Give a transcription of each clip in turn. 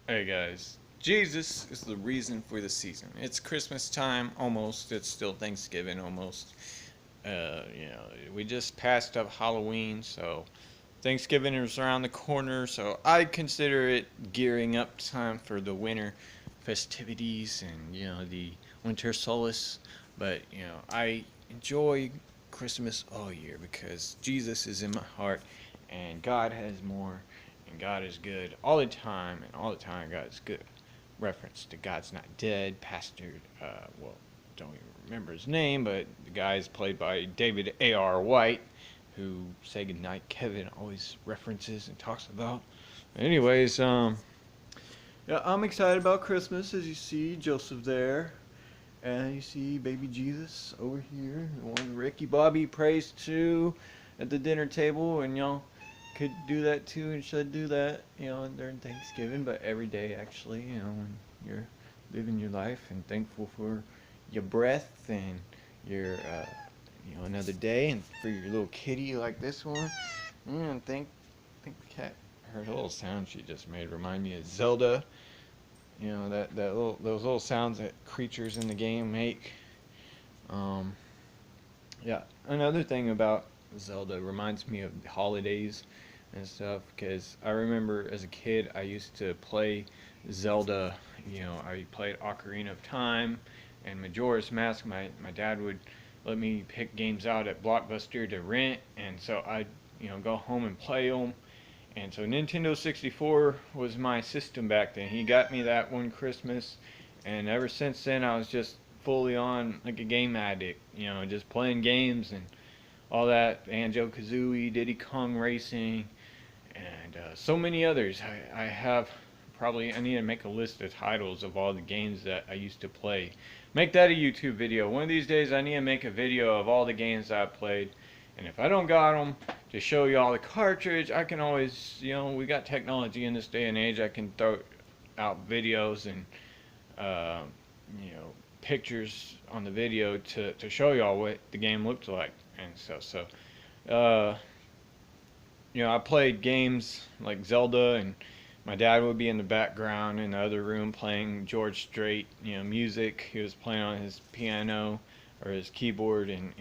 Hey guys, Jesus is the reason for the season. It's Christmas time almost. It's still Thanksgiving almost. We just passed up Halloween, so Thanksgiving is around the corner. So I consider it gearing up time for the winter festivities and the winter solace. But I enjoy Christmas all year because Jesus is in my heart, and God has more, and God is good all the time, and all the time God is good. Reference to God's Not Dead, Pastor, don't even remember his name, but the guy is played by David A.R. White, who Say Goodnight Kevin always references and talks about. Anyways, yeah, I'm excited about Christmas. As you see Joseph there, and you see baby Jesus over here, the one Ricky Bobby prays to at the dinner table, and y'all could do that too and should do that, during Thanksgiving, but every day actually, when you're living your life and thankful for your breath and your, another day, and for your little kitty like this one. And think the cat, her little sound she just made remind me of Zelda. Those little sounds that creatures in the game make. Um, yeah, another thing about Zelda reminds me of the holidays and stuff because I remember as a kid I used to play Zelda. I played Ocarina of Time and Majora's Mask. My dad would let me pick games out at Blockbuster to rent, and so I'd go home and play them. And so Nintendo 64 was my system back then. He got me that one Christmas, and ever since then I was just fully on like a game addict, just playing games and all that. Banjo Kazooie, Diddy Kong Racing, and so many others. I have probably, I need to make a list of titles of all the games that I used to play. Make that a YouTube video. One of these days I need to make a video of all the games that I played. And if I don't got them to show you all the cartridge, I can always, we got technology in this day and age. I can throw out videos and, uh, pictures on the video to show y'all what the game looked like and stuff. So, uh, I played games like Zelda, and my dad would be in the background in the other room playing George Strait, music. He was playing on his piano or his keyboard and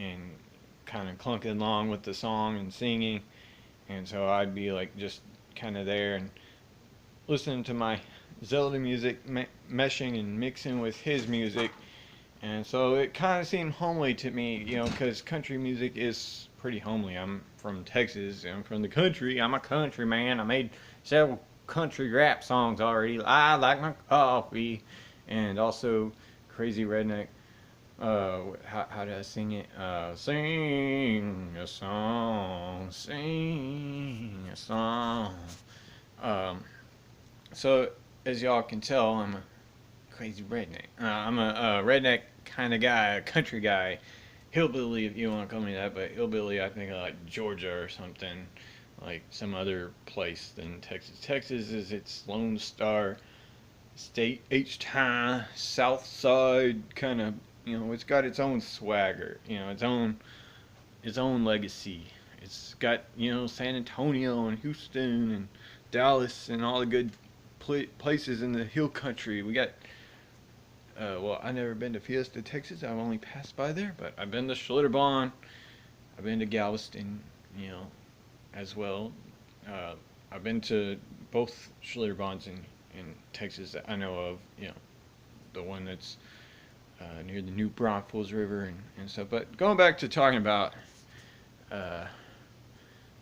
kind of clunking along with the song and singing. And so I'd be like just kind of there and listening to my Zelda music, meshing and mixing with his music. And so it kind of seemed homely to me, because country music is pretty homely. I'm from Texas. I'm from the country. I'm a country man. I made several country rap songs already. I like my coffee. And also Crazy Redneck. How did I sing it? Sing a song, sing a song. Um, so as y'all can tell, I'm a crazy redneck. I'm a redneck kind of guy, a country guy, hillbilly if you want to call me that, but hillbilly I think of like Georgia or something, like some other place than Texas. Texas is its Lone Star State, H-Time, South Side kind of. It's got its own swagger. Its own legacy. It's got San Antonio and Houston and Dallas and all the good places in the hill country. We got well, I've never been to Fiesta, Texas. I've only passed by there, but I've been to Schlitterbahn. I've been to Galveston, as well. Uh, I've been to both Schlitterbahns in Texas that I know of. The one that's near the New Braunfels River and stuff. But going back to talking about uh,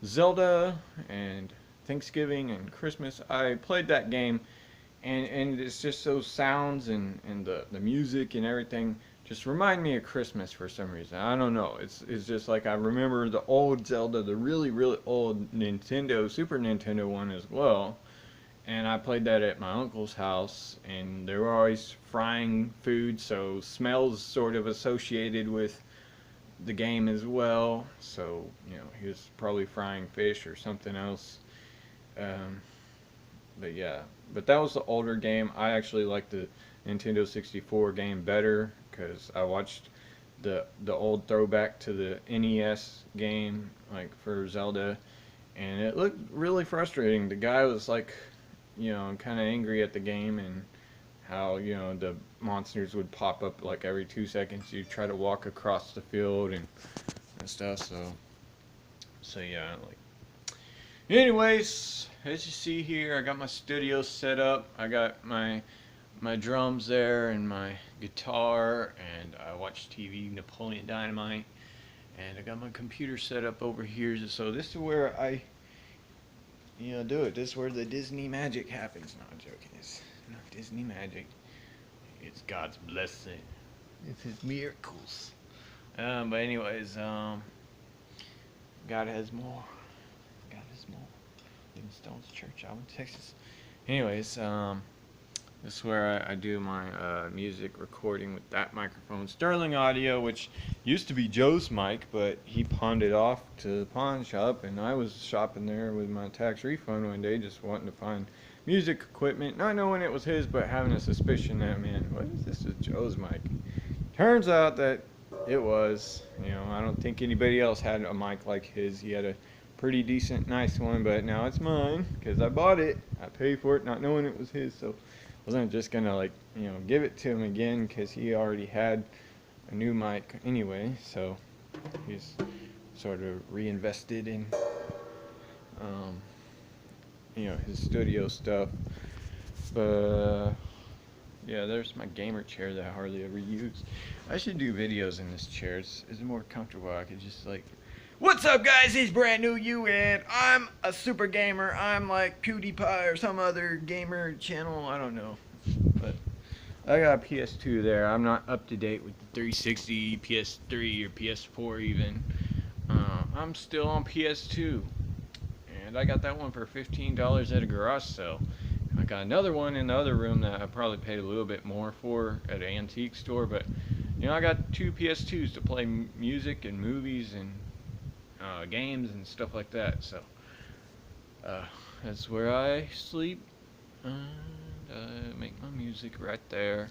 Zelda and Thanksgiving and Christmas, I played that game, and it's just those sounds and the music and everything just remind me of Christmas for some reason. I don't know. It's just like I remember the old Zelda, the really really old Nintendo, Super Nintendo one as well. And I played that at my uncle's house, and they were always frying food, so smells sort of associated with the game as well. So he was probably frying fish or something else. Um, but yeah, but that was the older game. I actually like the Nintendo 64 game better because I watched the old throwback to the NES game like for Zelda, and it looked really frustrating. The guy was like kind of angry at the game and how the monsters would pop up like every 2 seconds. You try to walk across the field and stuff. So yeah, like. Anyways, as you see here, I got my studio set up. I got my drums there and my guitar, and I watch TV, Napoleon Dynamite, and I got my computer set up over here. So this is where I, do it. This is where the Disney magic happens. No, I'm joking. It's not Disney magic. It's God's blessing. It's His miracles. But anyways, God has more. God has more. Living Stones Church, Alvin, Texas. Anyways, this is where I do my music recording with that microphone. Sterling Audio, which used to be Joe's mic, but he pawned it off to the pawn shop, and I was shopping there with my tax refund one day, just wanting to find music equipment, not knowing it was his, but having a suspicion that, man, what is this? Is Joe's mic? Turns out that it was. I don't think anybody else had a mic like his. He had a pretty decent, nice one, but now it's mine because I bought it. I paid for it not knowing it was his, so wasn't just gonna give it to him again because he already had a new mic anyway. So he's sort of reinvested in his studio stuff. But yeah, there's my gamer chair that I hardly ever use. I should do videos in this chair. It's more comfortable. I could just what's up, guys? It's brand new you, and I'm a super gamer. I'm like PewDiePie or some other gamer channel. I don't know. But I got a PS2 there. I'm not up to date with the 360, PS3, or PS4 even. I'm still on PS2. And I got that one for $15 at a garage sale. I got another one in the other room that I probably paid a little bit more for at an antique store. But, I got 2 PS2s to play music and movies and games and stuff like that. So that's where I sleep, and I make my music right there,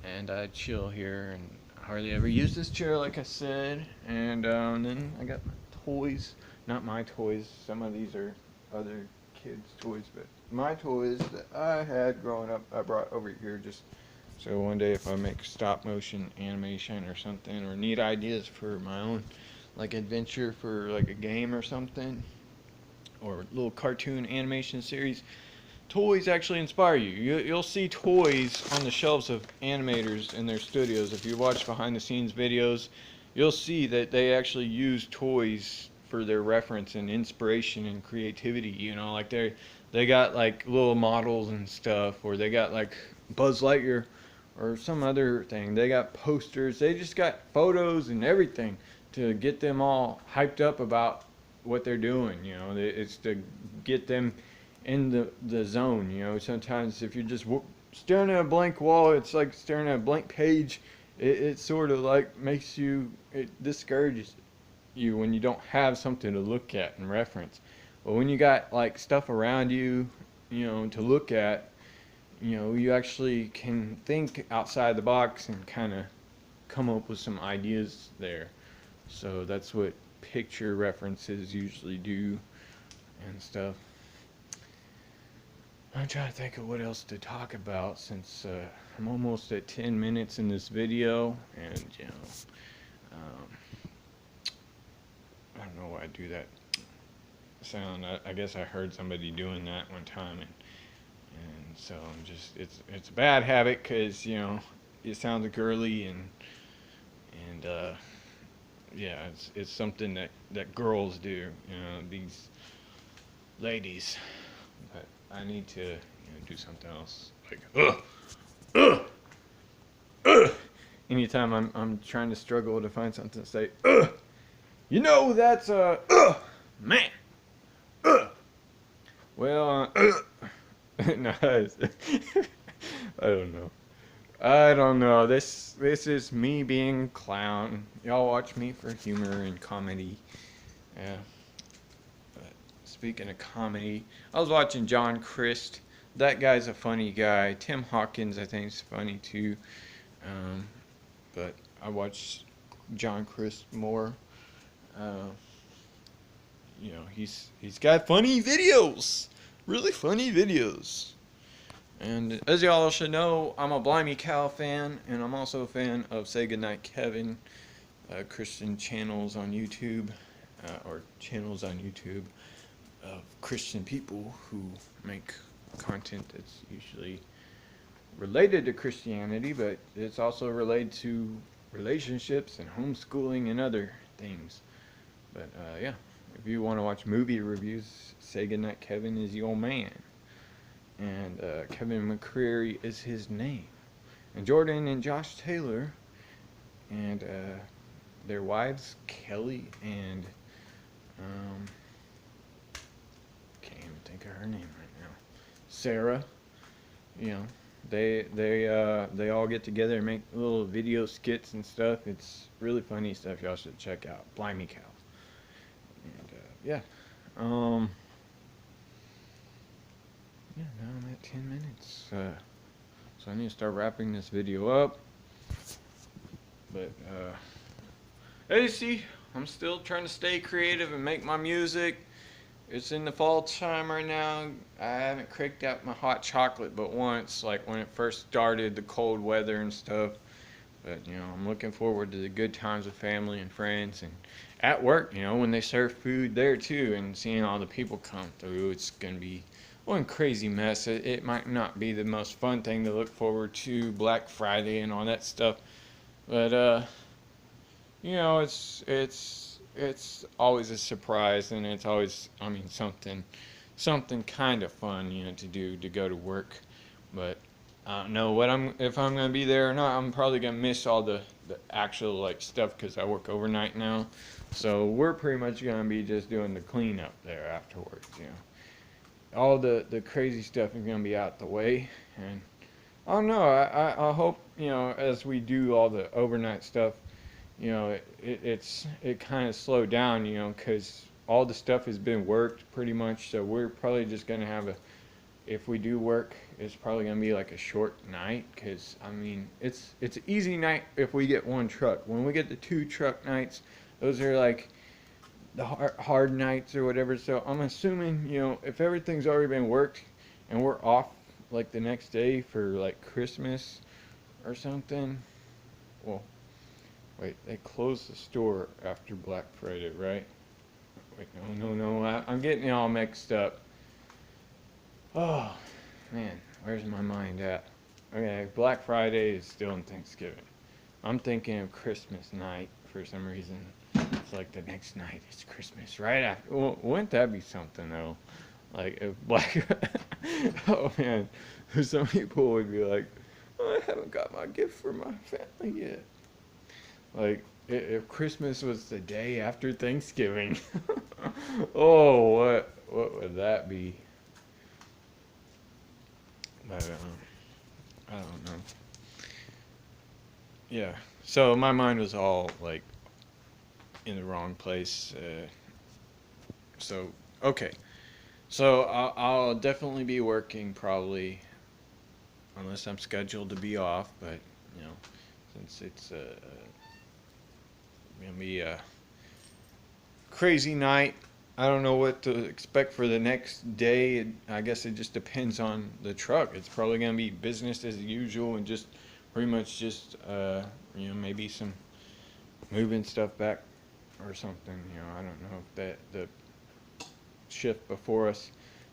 and I chill here, and I hardly ever use this chair, like I said. And then I got my toys, not my toys, some of these are other kids' toys, but my toys that I had growing up I brought over here just so one day if I make stop motion animation or something, or need ideas for my own adventure for a game or something, or a little cartoon animation series, toys actually inspire you. You'll see toys on the shelves of animators in their studios. If you watch behind the scenes videos, you'll see that they actually use toys for their reference and inspiration and creativity. They got little models and stuff, or they got Buzz Lightyear or some other thing. They got posters. They just got photos and everything to get them all hyped up about what they're doing. It's to get them in the zone. Sometimes if you're just staring at a blank wall, it's like staring at a blank page. It sort of makes you, it discourages you when you don't have something to look at and reference. But when you got stuff around you, to look at, you actually can think outside the box and kind of come up with some ideas there. So that's what picture references usually do and stuff. I'm trying to think of what else to talk about since I'm almost at 10 minutes in this video, and I don't know why I do that sound. I guess I heard somebody doing that one time, and so I'm just, it's a bad habit because it sounds girly and yeah, it's something that girls do, these ladies. But I need to do something else, anytime I'm trying to struggle to find something to say, that's man. Well, no, I don't know. This is me being a clown. Y'all watch me for humor and comedy. Yeah. But speaking of comedy, I was watching John Crist. That guy's a funny guy. Tim Hawkins, I think, is funny too. But I watch John Crist more. He's got funny videos. Really funny videos. And as y'all should know, I'm a Blimey Cow fan, and I'm also a fan of Say Goodnight Kevin, Christian channels on YouTube, or channels on YouTube of Christian people who make content that's usually related to Christianity, but it's also related to relationships and homeschooling and other things. But yeah, if you want to watch movie reviews, Say Goodnight Kevin is your man. And Kevin McCreary is his name. And Jordan and Josh Taylor and their wives, Kelly and um, can't even think of her name right now, Sarah. You know, they all get together and make little video skits and stuff. It's really funny stuff. Y'all should check out. Blimey Cow. And yeah, um, yeah. Now I'm at 10 minutes. So I need to start wrapping this video up. But hey, see, I'm still trying to stay creative and make my music. It's in the fall time right now. I haven't cracked out my hot chocolate but once, like when it first started, the cold weather and stuff. But, you know, I'm looking forward to the good times with family and friends and at work, you know, when they serve food there too and seeing all the people come through. It's going to be one crazy mess. It might not be the most fun thing to look forward to, Black Friday and all that stuff. But, you know, it's always a surprise, and it's always, I mean, something kind of fun, you know, to do, to go to work. But I don't know if I'm gonna be there or not. I'm probably gonna miss all the actual like stuff because I work overnight now. So we're pretty much gonna be just doing the cleanup there afterwards. You know, all the crazy stuff is gonna be out the way, and I don't know. I hope, you know, as we do all the overnight stuff, you know, it kind of slowed down, you know, because all the stuff has been worked pretty much. So we're probably just gonna have if we do work, it's probably gonna be like a short night. Because I mean, it's an easy night if we get one truck. When we get the 2 truck nights, those are like the hard nights or whatever. So I'm assuming, you know, if everything's already been worked and we're off like the next day for like Christmas or something, well. Wait, they closed the store after Black Friday, right? Wait, no. I'm getting it all mixed up. Oh, man, where's my mind at? Okay, Black Friday is still in Thanksgiving. I'm thinking of Christmas night for some reason. It's like the next night is Christmas, right after. Well, wouldn't that be something, though? Like, if Black. Oh, man. Some people would be like, oh, I haven't got my gift for my family yet. Like, if Christmas was the day after Thanksgiving, oh, what would that be? But, I don't know. Yeah, so my mind was all, like, in the wrong place. So, okay. So, I'll definitely be working, probably, unless I'm scheduled to be off, but, you know, since it's, gonna be a crazy night. I don't know what to expect for the next day. I guess it just depends on the truck. It's probably gonna be business as usual and just pretty much just you know, maybe some moving stuff back or something. You know, I don't know if the shift before us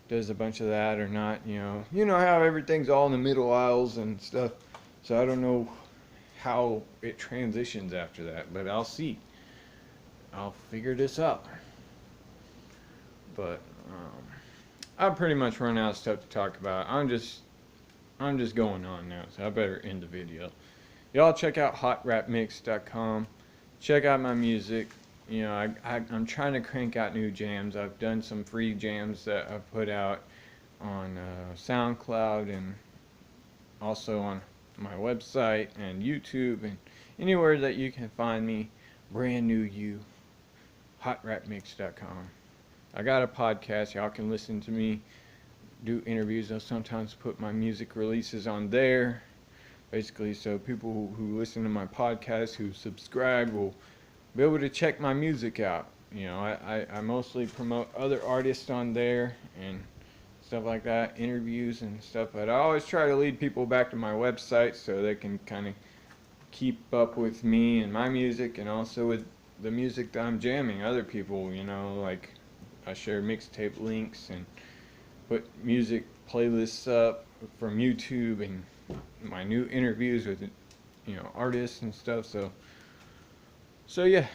does a bunch of that or not. You know how everything's all in the middle aisles and stuff. So I don't know how it transitions after that, but I'll see. I'll figure this out. But I've pretty much run out of stuff to talk about. I'm just going on now, so I better end the video. Y'all check out hotrapmix.com. Check out my music. You know, I'm trying to crank out new jams. I've done some free jams that I've put out on SoundCloud and also on my website and YouTube and anywhere that you can find me. Brand new you. hotrapmix.com. I got a podcast. Y'all can listen to me do interviews. I'll sometimes put my music releases on there. Basically, so people who listen to my podcast, who subscribe, will be able to check my music out. You know, I mostly promote other artists on there, and stuff like that, interviews and stuff. But I always try to lead people back to my website so they can kind of keep up with me and my music, and also with the music that I'm jamming. Other people, like I share mixtape links and put music playlists up from YouTube and my new interviews with artists and stuff. So yeah,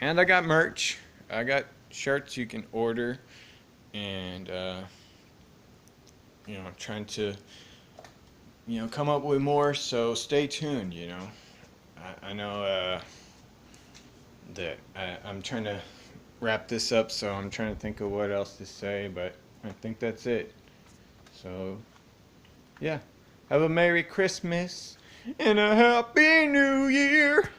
and I got merch. I got shirts you can order, and I'm trying to come up with more. So stay tuned. I know that I'm trying to wrap this up, so I'm trying to think of what else to say, but I think that's it. So yeah, have a Merry Christmas and a Happy New Year.